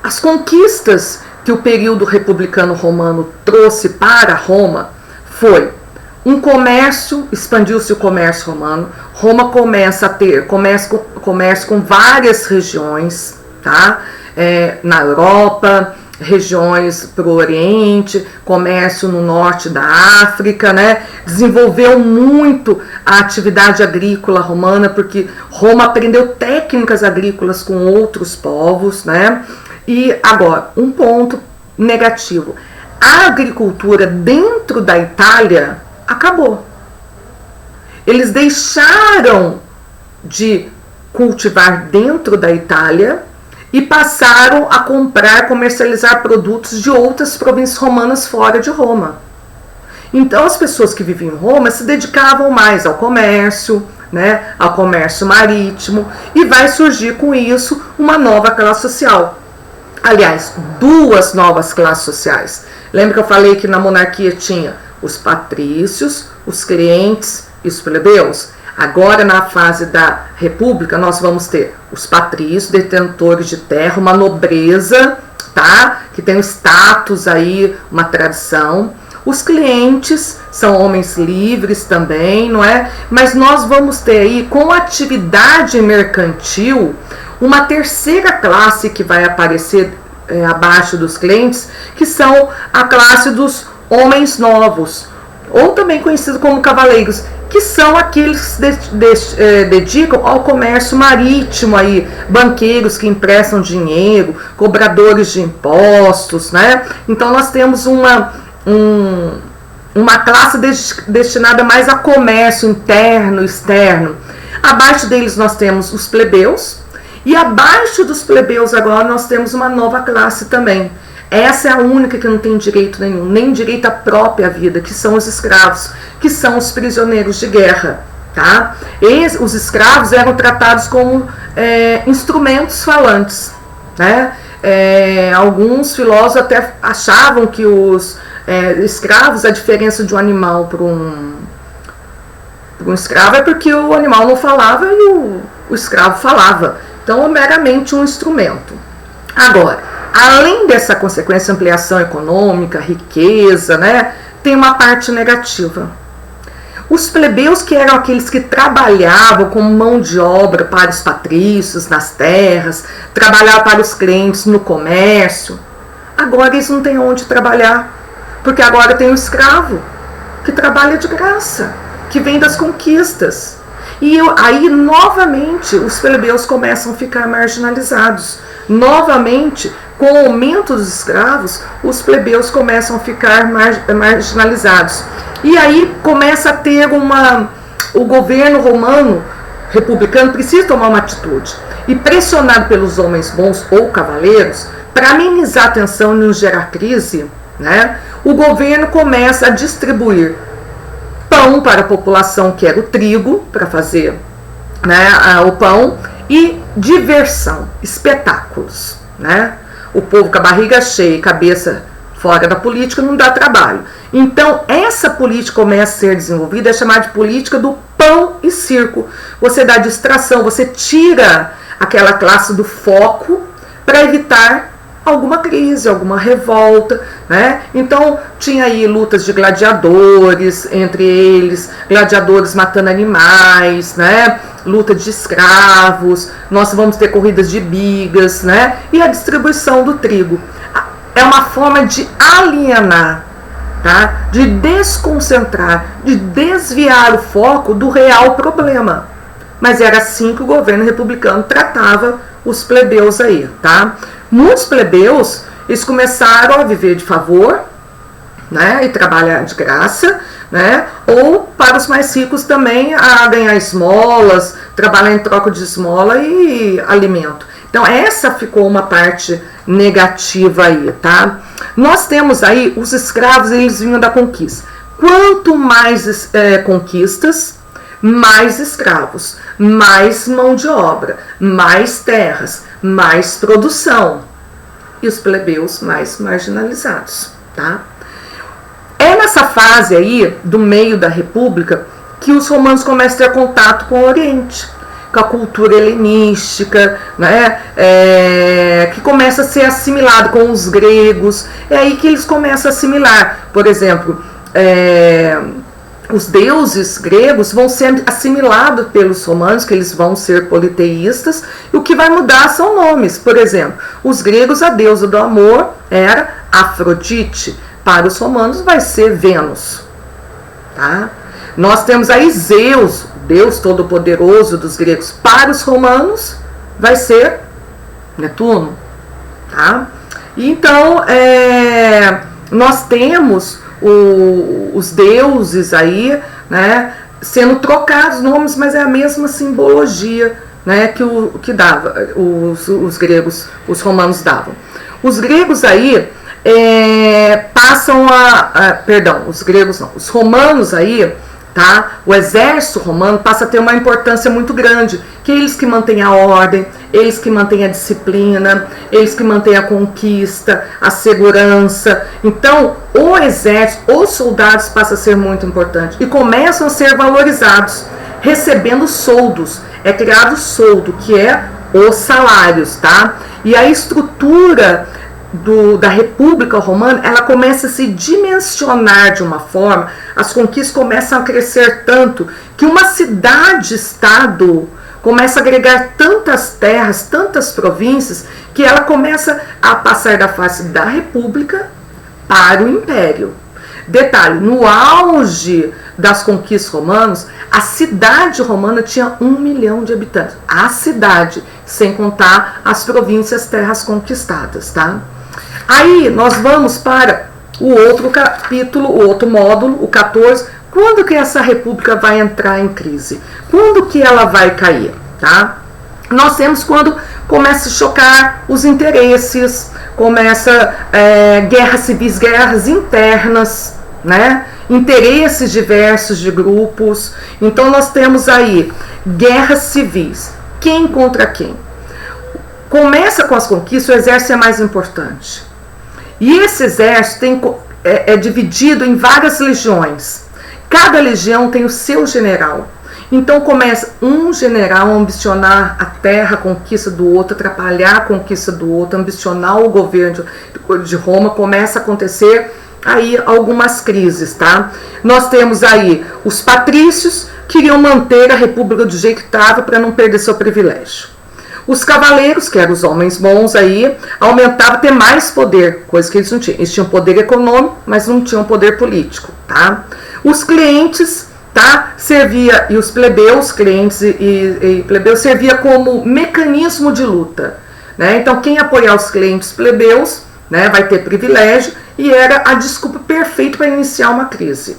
As conquistas que o período republicano romano trouxe para Roma foi um comércio, expandiu-se o comércio romano. Roma começa a ter comércio com várias regiões, tá? Na Europa, regiões para o Oriente, comércio no norte da África, né? Desenvolveu muito a atividade agrícola romana, porque Roma aprendeu técnicas agrícolas com outros povos, né? E agora, um ponto negativo: a agricultura dentro da Itália acabou. Eles deixaram de cultivar dentro da Itália e passaram a comprar, comercializar produtos de outras províncias romanas fora de Roma. Então as pessoas que viviam em Roma se dedicavam mais ao comércio, né, ao comércio marítimo, e vai surgir com isso uma nova classe social. Aliás, duas novas classes sociais. Lembra que eu falei que na monarquia tinha os patrícios, os clientes e os plebeus? Agora, na fase da república, nós vamos ter os patrícios, detentores de terra, uma nobreza, tá? Que tem um status aí, uma tradição. Os clientes são homens livres também, não é? Mas nós vamos ter aí, com atividade mercantil, uma terceira classe que vai aparecer abaixo dos clientes, que são a classe dos homens novos, ou também conhecido como cavaleiros, que são aqueles que dedicam ao comércio marítimo, aí, banqueiros que emprestam dinheiro, cobradores de impostos, né? Então nós temos uma classe destinada mais a comércio interno e externo. Abaixo deles nós temos os plebeus, e abaixo dos plebeus agora nós temos uma nova classe também. Essa é a única que não tem direito nenhum, nem direito à própria vida, que são os escravos, que são os prisioneiros de guerra, tá? Os escravos eram tratados como instrumentos falantes, né? Alguns filósofos até achavam que os escravos, a diferença de um animal para um escravo é porque o animal não falava e o escravo falava. Então, é meramente um instrumento. Agora, além dessa consequência, ampliação econômica, riqueza, né, tem uma parte negativa. Os plebeus, que eram aqueles que trabalhavam como mão de obra para os patrícios nas terras, trabalhavam para os clientes no comércio, agora eles não têm onde trabalhar, porque agora tem o escravo, que trabalha de graça, que vem das conquistas. E aí, novamente, os plebeus começam a ficar marginalizados. Novamente, com o aumento dos escravos, os plebeus começam a ficar marginalizados. E aí começa a ter o governo romano, republicano, precisa tomar uma atitude. E pressionado pelos homens bons ou cavaleiros, para amenizar a tensão e não gerar crise, né, o governo começa a distribuir pão para a população, que era o trigo, para fazer, né, o pão, e diversão, espetáculos, né? O povo com a barriga cheia e cabeça fora da política não dá trabalho. Então, essa política começa a ser desenvolvida, é chamada de política do pão e circo. Você dá distração, você tira aquela classe do foco para evitar alguma crise, alguma revolta, né? Então, tinha aí lutas de gladiadores, entre eles, gladiadores matando animais, né? Luta de escravos, nós vamos ter corridas de bigas, né? E a distribuição do trigo. É uma forma de alienar, tá? De desconcentrar, de desviar o foco do real problema. Mas era assim que o governo republicano tratava os plebeus aí, tá? Muitos plebeus, eles começaram a viver de favor, né, e trabalhar de graça, né, ou para os mais ricos também a ganhar esmolas, trabalhar em troca de esmola e alimento. Então essa ficou uma parte negativa aí, tá? Nós temos aí os escravos, eles vinham da conquista. Quanto mais conquistas, mais escravos, mais mão de obra, mais terras, mais produção, e os plebeus mais marginalizados, tá? É nessa fase aí, do meio da República, que os romanos começam a ter contato com o Oriente, com a cultura helenística, né? Que começa a ser assimilado com os gregos. É aí que eles começam a assimilar. Por exemplo, os deuses gregos vão ser assimilados pelos romanos, que eles vão ser politeístas, e o que vai mudar são nomes. Por exemplo, os gregos, a deusa do amor era Afrodite. Para os romanos vai ser Vênus. Tá? Nós temos aí Zeus, Deus Todo-Poderoso dos gregos. Para os romanos vai ser Netuno. Tá? Então, nós temos os deuses aí, né, sendo trocados nomes, mas é a mesma simbologia, né, que dava os gregos, os romanos davam. Os gregos aí passam os gregos não, os romanos aí, tá? O exército romano passa a ter uma importância muito grande, que é eles que mantêm a ordem, eles que mantêm a disciplina, eles que mantêm a conquista, a segurança. Então, o exército, os soldados passam a ser muito importante e começam a ser valorizados, recebendo soldos. É criado o soldo, que é os salários, tá? E a estrutura da República Romana, ela começa a se dimensionar de uma forma, as conquistas começam a crescer tanto, que uma cidade-estado começa a agregar tantas terras, tantas províncias, que ela começa a passar da face da República para o Império. Detalhe, no auge das conquistas romanas, a cidade romana tinha 1 milhão de habitantes. A cidade, sem contar as províncias, terras conquistadas, tá? Aí nós vamos para o outro capítulo, o outro módulo, o 14. Quando que essa república vai entrar em crise? Quando que ela vai cair? Tá? Nós temos quando começa a chocar os interesses, começa guerras civis, guerras internas, né? Interesses diversos de grupos. Então nós temos aí guerras civis. Quem contra quem? Começa com as conquistas, o exército é mais importante. E esse exército é dividido em várias legiões. Cada legião tem o seu general. Então começa um general a ambicionar a terra, a conquista do outro, atrapalhar a conquista do outro, ambicionar o governo de Roma. Começa a acontecer aí algumas crises, tá? Nós temos aí os patrícios que queriam manter a república do jeito que estava para não perder seu privilégio. Os cavaleiros, que eram os homens bons aí, aumentavam ter mais poder, coisa que eles não tinham. Eles tinham poder econômico, mas não tinham poder político, tá? Os clientes, tá? Servia, e os plebeus, clientes e plebeus, servia como mecanismo de luta, né? Então, quem apoiar os clientes plebeus, né, vai ter privilégio, e era a desculpa perfeita para iniciar uma crise.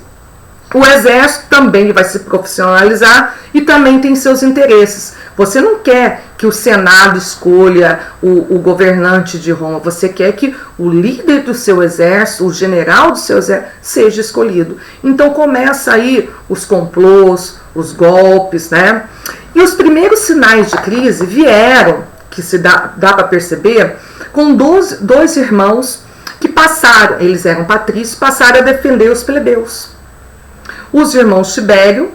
O exército também vai se profissionalizar e também tem seus interesses. Você não quer que o Senado escolha o governante de Roma, você quer que o líder do seu exército, o general do seu exército, seja escolhido. Então começa aí os complôs, os golpes, né? E os primeiros sinais de crise vieram, que se dá para perceber, com dois irmãos que passaram, eles eram patrícios, passaram a defender os plebeus. Os irmãos Tibério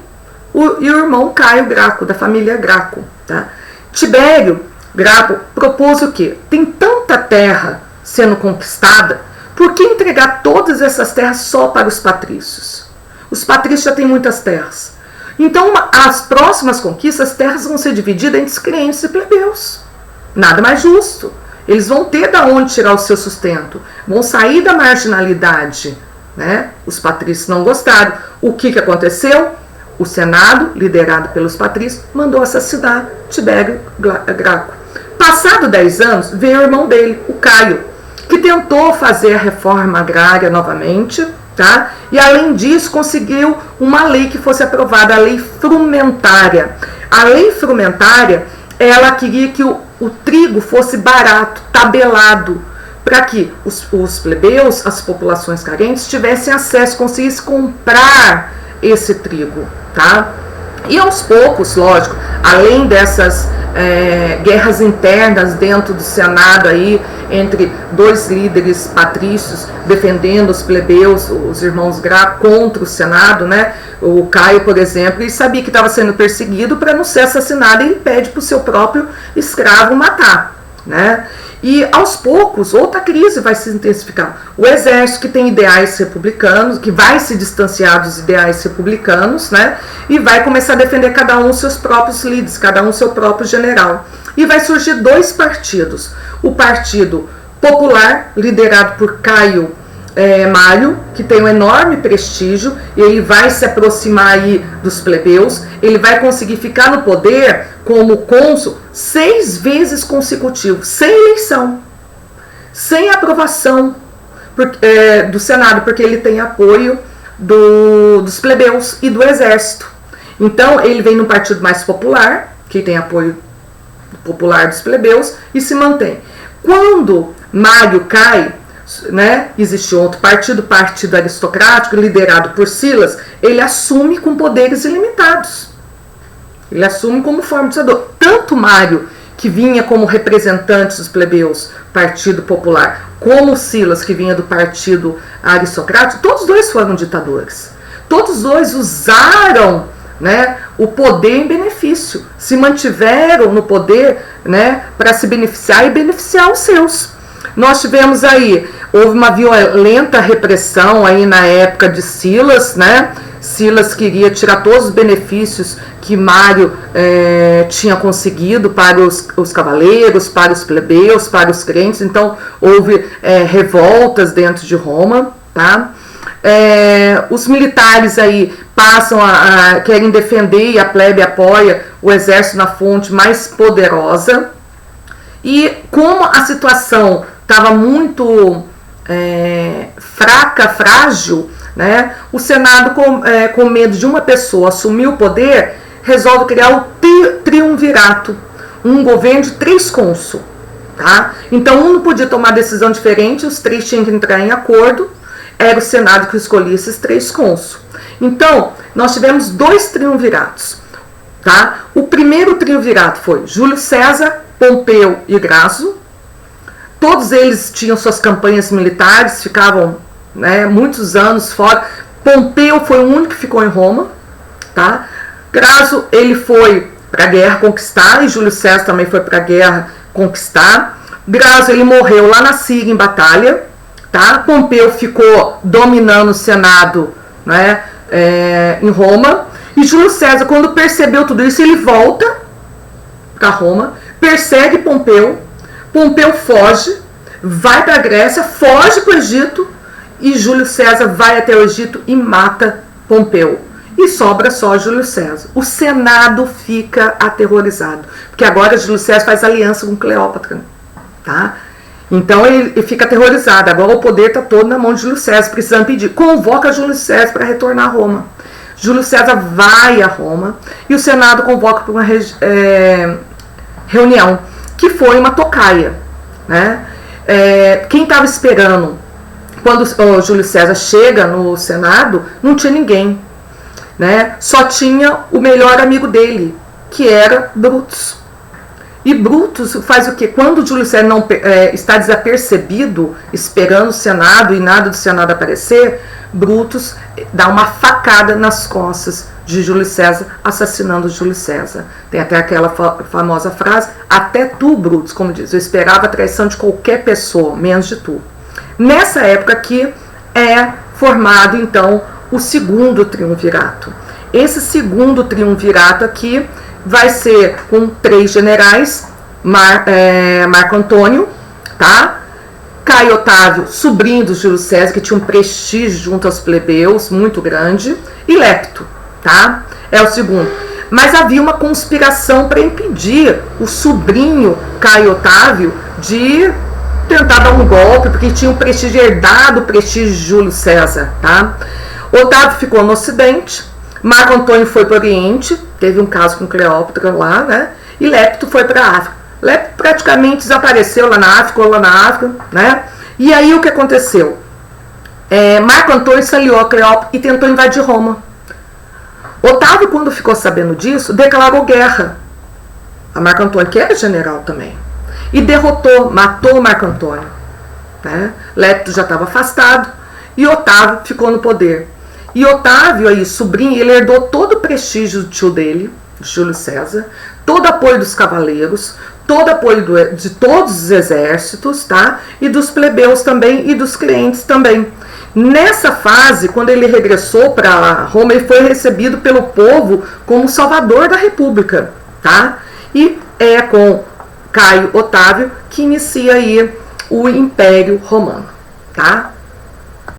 e o irmão Caio Graco, da família Graco. Tá? Tibério Graco propôs o quê? Tem tanta terra sendo conquistada, por que entregar todas essas terras só para os patrícios? Os patrícios já têm muitas terras. Então, as próximas conquistas, as terras vão ser divididas entre os crentes e plebeus. Nada mais justo. Eles vão ter de onde tirar o seu sustento, vão sair da marginalidade, né? Os patrícios não gostaram. O que aconteceu? O Senado, liderado pelos patrícios, mandou assassinar Tibério Graco. Passado 10 anos, veio o irmão dele, o Caio, que tentou fazer a reforma agrária novamente, tá? E além disso, conseguiu uma lei que fosse aprovada, a lei frumentária. A lei frumentária, ela queria que o trigo fosse barato, tabelado, para que os plebeus, as populações carentes, tivessem acesso, conseguissem comprar esse trigo, tá? E aos poucos, lógico, além dessas guerras internas dentro do Senado aí, entre dois líderes patrícios defendendo os plebeus, os irmãos Graco, contra o Senado, né? O Caio, por exemplo, ele sabia que estava sendo perseguido para não ser assassinado, e ele pede para o seu próprio escravo matar. né? E aos poucos, outra crise vai se intensificar. O exército, que tem ideais republicanos, que vai se distanciar dos ideais republicanos, né? E vai começar a defender cada um seus próprios líderes, cada um seu próprio general. E vai surgir dois partidos. O Partido Popular, liderado por Caio Mário, que tem um enorme prestígio, e ele vai se aproximar aí dos plebeus, ele vai conseguir ficar no poder como cônsul 6 vezes consecutivos, sem eleição, sem aprovação do Senado, porque ele tem apoio dos plebeus e do exército. Então ele vem no partido mais popular, que tem apoio popular dos plebeus, e se mantém. Quando Mário cai, né, existe outro partido, partido aristocrático, liderado por Silas, ele assume com poderes ilimitados. Ele assume como forma de ditador. Tanto Mário, que vinha como representante dos plebeus, Partido Popular, como Silas, que vinha do Partido Aristocrático, todos dois foram ditadores. Todos dois usaram, né, o poder em benefício, se mantiveram no poder, né, para se beneficiar e beneficiar os seus. Nós tivemos aí, houve uma violenta repressão aí na época de Silas, né? Silas queria tirar todos os benefícios que Mário tinha conseguido para os cavaleiros, para os plebeus, para os crentes. Então houve revoltas dentro de Roma, tá? Os militares aí querem defender, e a plebe apoia o exército na fonte mais poderosa. E como a situação estava muito frágil, né, o Senado, com medo de uma pessoa assumir o poder, resolve criar o triunvirato, um governo de 3 cônsules. Tá? Então um não podia tomar decisão diferente, os 3 tinham que entrar em acordo, era o Senado que escolhia esses 3 cônsules. Então nós tivemos 2 triunviratos. Tá? O primeiro triunvirato foi Júlio César, Pompeu e Grazo. Todos eles tinham suas campanhas militares, ficavam, né, muitos anos fora. Pompeu foi o único que ficou em Roma. Tá? Grazo, ele foi para a guerra conquistar, e Júlio César também foi para a guerra conquistar. Grazo, ele morreu lá na Síria em batalha. Tá? Pompeu ficou dominando o Senado, né, em Roma. E Júlio César, quando percebeu tudo isso, ele volta para Roma, persegue Pompeu. Pompeu foge, vai para a Grécia, foge para o Egito, e Júlio César vai até o Egito e mata Pompeu. E sobra só Júlio César. O Senado fica aterrorizado, porque agora Júlio César faz aliança com Cleópatra. Tá? Então ele fica aterrorizado. Agora o poder está todo na mão de Júlio César, precisando pedir. Convoca Júlio César para retornar a Roma. Júlio César vai a Roma e o Senado convoca para uma reunião, que foi uma tocaia. Né? Quem estava esperando, quando o Júlio César chega no Senado, não tinha ninguém. Né? Só tinha o melhor amigo dele, que era Brutus. E Brutus faz o quê? Quando Júlio César não, está desapercebido, esperando o Senado e nada do Senado aparecer, Brutus dá uma facada nas costas de Júlio César, assassinando Júlio César. Tem até aquela famosa frase: até tu, Brutus, como diz, eu esperava a traição de qualquer pessoa, menos de tu. Nessa época aqui é formado então o segundo triunvirato. Esse segundo triunvirato aqui vai ser com 3 generais: Marco Antônio, tá? Caio Otávio, sobrinho do Júlio César, que tinha um prestígio junto aos plebeus muito grande, e Lepto, tá? É o segundo. Mas havia uma conspiração para impedir o sobrinho Caio Otávio de tentar dar um golpe, porque tinha um prestígio, herdado o prestígio de Júlio César, tá? Otávio ficou no Ocidente, Marco Antônio foi para o Oriente, teve um caso com Cleópatra lá, né? E Lepto foi para a África. Lepto praticamente desapareceu lá na África, né? E aí o que aconteceu? Marco Antônio se aliou a Cleópatra e tentou invadir Roma. Otávio, quando ficou sabendo disso, declarou guerra a Marco Antônio, que era general também, e matou Marco Antônio. Né? Lepto já estava afastado e Otávio ficou no poder. E Otávio, aí, sobrinho, ele herdou todo o prestígio do tio dele, Júlio César, todo o apoio dos cavaleiros, todo apoio de todos os exércitos, tá? E dos plebeus também e dos clientes também. Nessa fase, quando ele regressou para Roma, ele foi recebido pelo povo como salvador da República, tá? E é com Caio Otávio que inicia aí o Império Romano, tá?